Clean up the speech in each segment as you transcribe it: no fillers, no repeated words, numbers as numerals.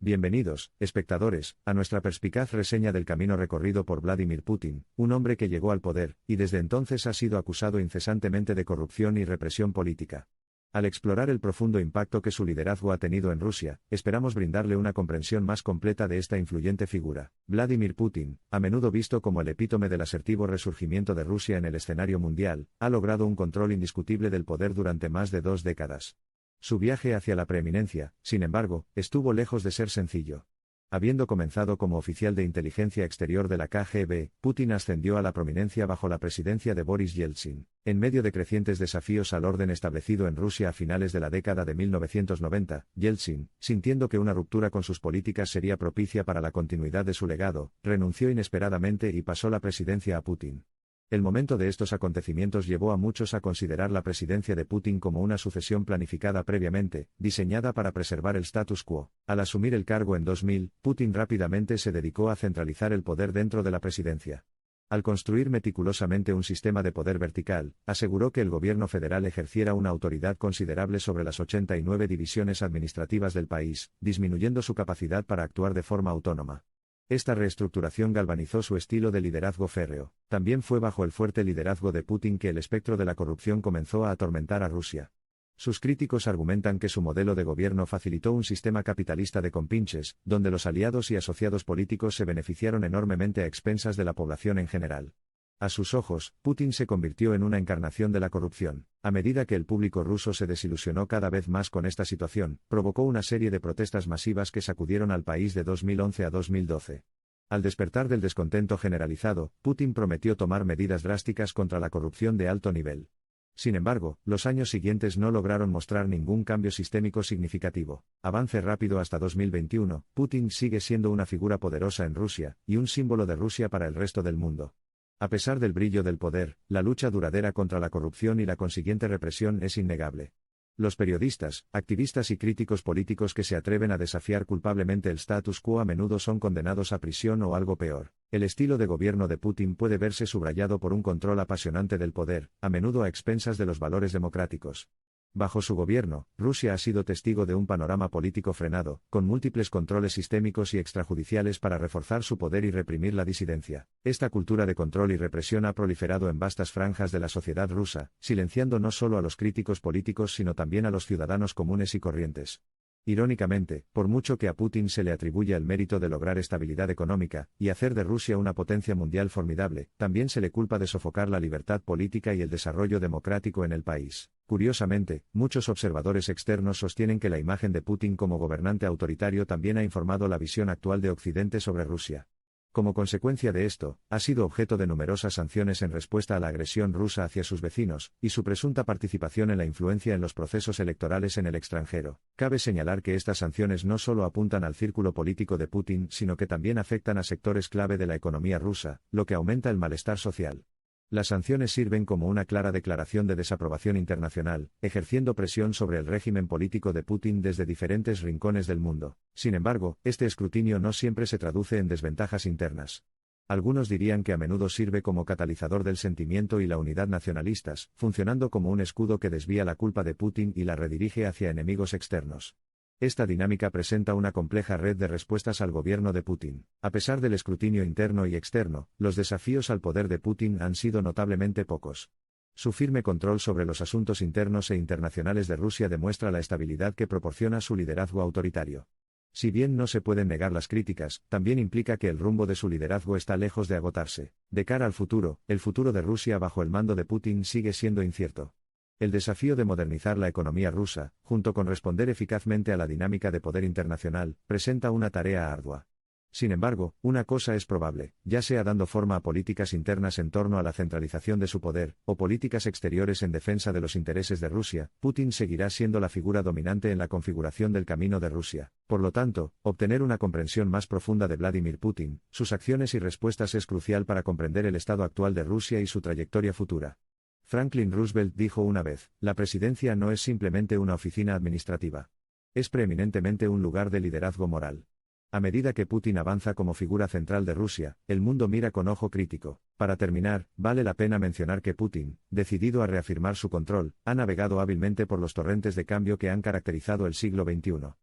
Bienvenidos, espectadores, a nuestra perspicaz reseña del camino recorrido por Vladimir Putin, un hombre que llegó al poder, y desde entonces ha sido acusado incesantemente de corrupción y represión política. Al explorar el profundo impacto que su liderazgo ha tenido en Rusia, esperamos brindarle una comprensión más completa de esta influyente figura. Vladimir Putin, a menudo visto como el epítome del asertivo resurgimiento de Rusia en el escenario mundial, ha logrado un control indiscutible del poder durante más de 2 décadas. Su viaje hacia la preeminencia, sin embargo, estuvo lejos de ser sencillo. Habiendo comenzado como oficial de inteligencia exterior de la KGB, Putin ascendió a la prominencia bajo la presidencia de Boris Yeltsin, en medio de crecientes desafíos al orden establecido en Rusia a finales de la década de 1990. Yeltsin, sintiendo que una ruptura con sus políticas sería propicia para la continuidad de su legado, renunció inesperadamente y pasó la presidencia a Putin. El momento de estos acontecimientos llevó a muchos a considerar la presidencia de Putin como una sucesión planificada previamente, diseñada para preservar el status quo. Al asumir el cargo en 2000, Putin rápidamente se dedicó a centralizar el poder dentro de la presidencia. Al construir meticulosamente un sistema de poder vertical, aseguró que el gobierno federal ejerciera una autoridad considerable sobre las 89 divisiones administrativas del país, disminuyendo su capacidad para actuar de forma autónoma. Esta reestructuración galvanizó su estilo de liderazgo férreo. También fue bajo el fuerte liderazgo de Putin que el espectro de la corrupción comenzó a atormentar a Rusia. Sus críticos argumentan que su modelo de gobierno facilitó un sistema capitalista de compinches, donde los aliados y asociados políticos se beneficiaron enormemente a expensas de la población en general. A sus ojos, Putin se convirtió en una encarnación de la corrupción. A medida que el público ruso se desilusionó cada vez más con esta situación, provocó una serie de protestas masivas que sacudieron al país de 2011 a 2012. Al despertar del descontento generalizado, Putin prometió tomar medidas drásticas contra la corrupción de alto nivel. Sin embargo, los años siguientes no lograron mostrar ningún cambio sistémico significativo. Avance rápido hasta 2021, Putin sigue siendo una figura poderosa en Rusia, y un símbolo de Rusia para el resto del mundo. A pesar del brillo del poder, la lucha duradera contra la corrupción y la consiguiente represión es innegable. Los periodistas, activistas y críticos políticos que se atreven a desafiar culpablemente el status quo a menudo son condenados a prisión o algo peor. El estilo de gobierno de Putin puede verse subrayado por un control apasionante del poder, a menudo a expensas de los valores democráticos. Bajo su gobierno, Rusia ha sido testigo de un panorama político frenado, con múltiples controles sistémicos y extrajudiciales para reforzar su poder y reprimir la disidencia. Esta cultura de control y represión ha proliferado en vastas franjas de la sociedad rusa, silenciando no solo a los críticos políticos sino también a los ciudadanos comunes y corrientes. Irónicamente, por mucho que a Putin se le atribuya el mérito de lograr estabilidad económica y hacer de Rusia una potencia mundial formidable, también se le culpa de sofocar la libertad política y el desarrollo democrático en el país. Curiosamente, muchos observadores externos sostienen que la imagen de Putin como gobernante autoritario también ha informado la visión actual de Occidente sobre Rusia. Como consecuencia de esto, ha sido objeto de numerosas sanciones en respuesta a la agresión rusa hacia sus vecinos, y su presunta participación en la influencia en los procesos electorales en el extranjero. Cabe señalar que estas sanciones no solo apuntan al círculo político de Putin sino que también afectan a sectores clave de la economía rusa, lo que aumenta el malestar social. Las sanciones sirven como una clara declaración de desaprobación internacional, ejerciendo presión sobre el régimen político de Putin desde diferentes rincones del mundo. Sin embargo, este escrutinio no siempre se traduce en desventajas internas. Algunos dirían que a menudo sirve como catalizador del sentimiento y la unidad nacionalistas, funcionando como un escudo que desvía la culpa de Putin y la redirige hacia enemigos externos. Esta dinámica presenta una compleja red de respuestas al gobierno de Putin. A pesar del escrutinio interno y externo, los desafíos al poder de Putin han sido notablemente pocos. Su firme control sobre los asuntos internos e internacionales de Rusia demuestra la estabilidad que proporciona su liderazgo autoritario. Si bien no se pueden negar las críticas, también implica que el rumbo de su liderazgo está lejos de agotarse. De cara al futuro, el futuro de Rusia bajo el mando de Putin sigue siendo incierto. El desafío de modernizar la economía rusa, junto con responder eficazmente a la dinámica de poder internacional, presenta una tarea ardua. Sin embargo, una cosa es probable, ya sea dando forma a políticas internas en torno a la centralización de su poder, o políticas exteriores en defensa de los intereses de Rusia, Putin seguirá siendo la figura dominante en la configuración del camino de Rusia. Por lo tanto, obtener una comprensión más profunda de Vladimir Putin, sus acciones y respuestas es crucial para comprender el estado actual de Rusia y su trayectoria futura. Franklin Roosevelt dijo una vez, la presidencia no es simplemente una oficina administrativa. Es preeminentemente un lugar de liderazgo moral. A medida que Putin avanza como figura central de Rusia, el mundo mira con ojo crítico. Para terminar, vale la pena mencionar que Putin, decidido a reafirmar su control, ha navegado hábilmente por los torrentes de cambio que han caracterizado el siglo XXI.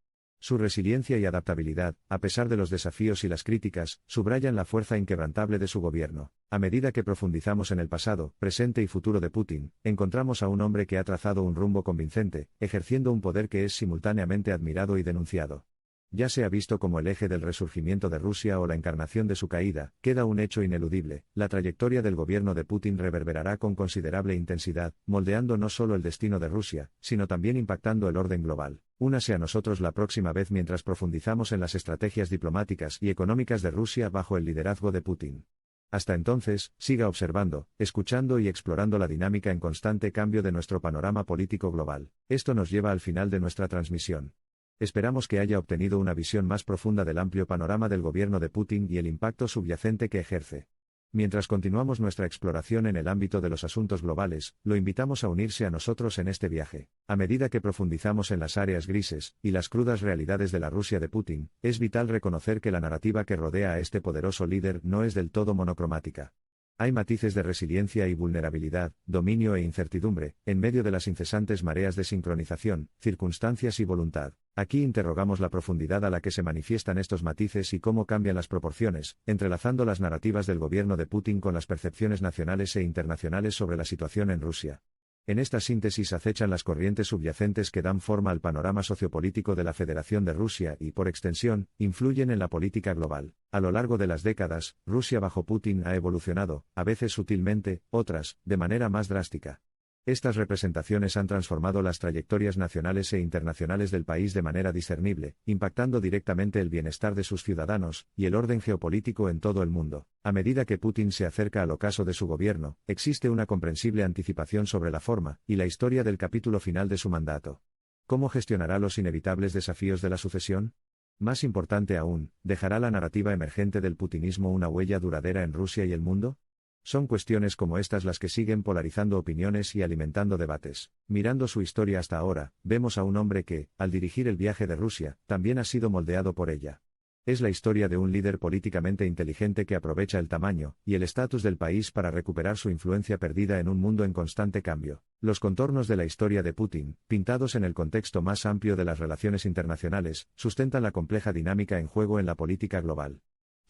Su resiliencia y adaptabilidad, a pesar de los desafíos y las críticas, subrayan la fuerza inquebrantable de su gobierno. A medida que profundizamos en el pasado, presente y futuro de Putin, encontramos a un hombre que ha trazado un rumbo convincente, ejerciendo un poder que es simultáneamente admirado y denunciado. Ya sea visto como el eje del resurgimiento de Rusia o la encarnación de su caída, queda un hecho ineludible: la trayectoria del gobierno de Putin reverberará con considerable intensidad, moldeando no solo el destino de Rusia, sino también impactando el orden global. Únase a nosotros la próxima vez mientras profundizamos en las estrategias diplomáticas y económicas de Rusia bajo el liderazgo de Putin. Hasta entonces, siga observando, escuchando y explorando la dinámica en constante cambio de nuestro panorama político global. Esto nos lleva al final de nuestra transmisión. Esperamos que haya obtenido una visión más profunda del amplio panorama del gobierno de Putin y el impacto subyacente que ejerce. Mientras continuamos nuestra exploración en el ámbito de los asuntos globales, lo invitamos a unirse a nosotros en este viaje. A medida que profundizamos en las áreas grises y las crudas realidades de la Rusia de Putin, es vital reconocer que la narrativa que rodea a este poderoso líder no es del todo monocromática. Hay matices de resiliencia y vulnerabilidad, dominio e incertidumbre, en medio de las incesantes mareas de sincronización, circunstancias y voluntad. Aquí interrogamos la profundidad a la que se manifiestan estos matices y cómo cambian las proporciones, entrelazando las narrativas del gobierno de Putin con las percepciones nacionales e internacionales sobre la situación en Rusia. En esta síntesis acechan las corrientes subyacentes que dan forma al panorama sociopolítico de la Federación de Rusia y, por extensión, influyen en la política global. A lo largo de las décadas, Rusia bajo Putin ha evolucionado, a veces sutilmente, otras, de manera más drástica. Estas representaciones han transformado las trayectorias nacionales e internacionales del país de manera discernible, impactando directamente el bienestar de sus ciudadanos y el orden geopolítico en todo el mundo. A medida que Putin se acerca al ocaso de su gobierno, existe una comprensible anticipación sobre la forma y la historia del capítulo final de su mandato. ¿Cómo gestionará los inevitables desafíos de la sucesión? Más importante aún, ¿dejará la narrativa emergente del putinismo una huella duradera en Rusia y el mundo? Son cuestiones como estas las que siguen polarizando opiniones y alimentando debates. Mirando su historia hasta ahora, vemos a un hombre que, al dirigir el viaje de Rusia, también ha sido moldeado por ella. Es la historia de un líder políticamente inteligente que aprovecha el tamaño y el estatus del país para recuperar su influencia perdida en un mundo en constante cambio. Los contornos de la historia de Putin, pintados en el contexto más amplio de las relaciones internacionales, sustentan la compleja dinámica en juego en la política global.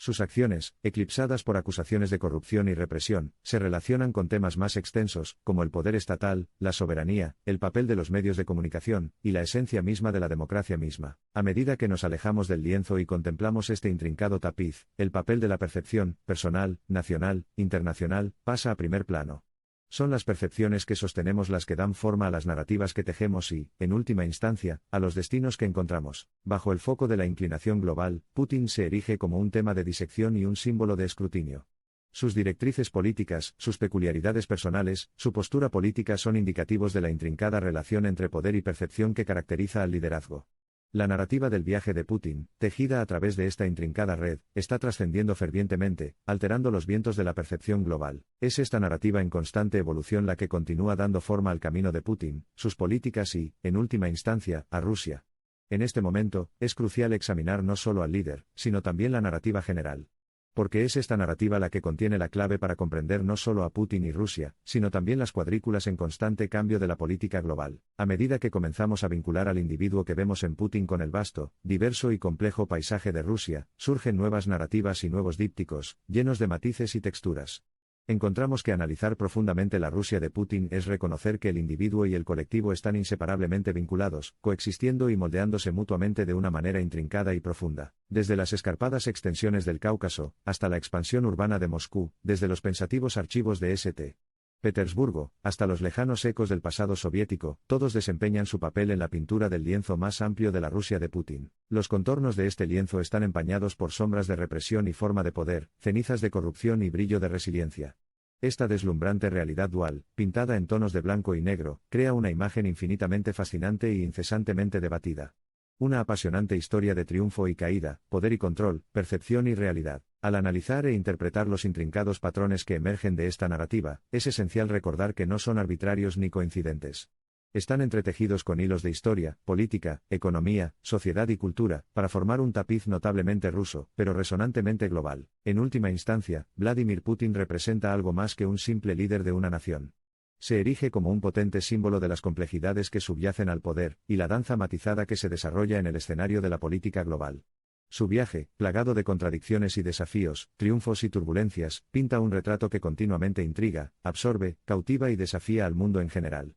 Sus acciones, eclipsadas por acusaciones de corrupción y represión, se relacionan con temas más extensos, como el poder estatal, la soberanía, el papel de los medios de comunicación, y la esencia misma de la democracia misma. A medida que nos alejamos del lienzo y contemplamos este intrincado tapiz, el papel de la percepción, personal, nacional, internacional, pasa a primer plano. Son las percepciones que sostenemos las que dan forma a las narrativas que tejemos y, en última instancia, a los destinos que encontramos. Bajo el foco de la inclinación global, Putin se erige como un tema de disección y un símbolo de escrutinio. Sus directrices políticas, sus peculiaridades personales, su postura política son indicativos de la intrincada relación entre poder y percepción que caracteriza al liderazgo. La narrativa del viaje de Putin, tejida a través de esta intrincada red, está trascendiendo fervientemente, alterando los vientos de la percepción global. Es esta narrativa en constante evolución la que continúa dando forma al camino de Putin, sus políticas y, en última instancia, a Rusia. En este momento, es crucial examinar no solo al líder, sino también la narrativa general. Porque es esta narrativa la que contiene la clave para comprender no solo a Putin y Rusia, sino también las cuadrículas en constante cambio de la política global. A medida que comenzamos a vincular al individuo que vemos en Putin con el vasto, diverso y complejo paisaje de Rusia, surgen nuevas narrativas y nuevos dípticos, llenos de matices y texturas. Encontramos que analizar profundamente la Rusia de Putin es reconocer que el individuo y el colectivo están inseparablemente vinculados, coexistiendo y moldeándose mutuamente de una manera intrincada y profunda. Desde las escarpadas extensiones del Cáucaso, hasta la expansión urbana de Moscú, desde los pensativos archivos de St. Petersburgo, hasta los lejanos ecos del pasado soviético, todos desempeñan su papel en la pintura del lienzo más amplio de la Rusia de Putin. Los contornos de este lienzo están empañados por sombras de represión y forma de poder, cenizas de corrupción y brillo de resiliencia. Esta deslumbrante realidad dual, pintada en tonos de blanco y negro, crea una imagen infinitamente fascinante e incesantemente debatida. Una apasionante historia de triunfo y caída, poder y control, percepción y realidad. Al analizar e interpretar los intrincados patrones que emergen de esta narrativa, es esencial recordar que no son arbitrarios ni coincidentes. Están entretejidos con hilos de historia, política, economía, sociedad y cultura, para formar un tapiz notablemente ruso, pero resonantemente global. En última instancia, Vladimir Putin representa algo más que un simple líder de una nación. Se erige como un potente símbolo de las complejidades que subyacen al poder, y la danza matizada que se desarrolla en el escenario de la política global. Su viaje, plagado de contradicciones y desafíos, triunfos y turbulencias, pinta un retrato que continuamente intriga, absorbe, cautiva y desafía al mundo en general.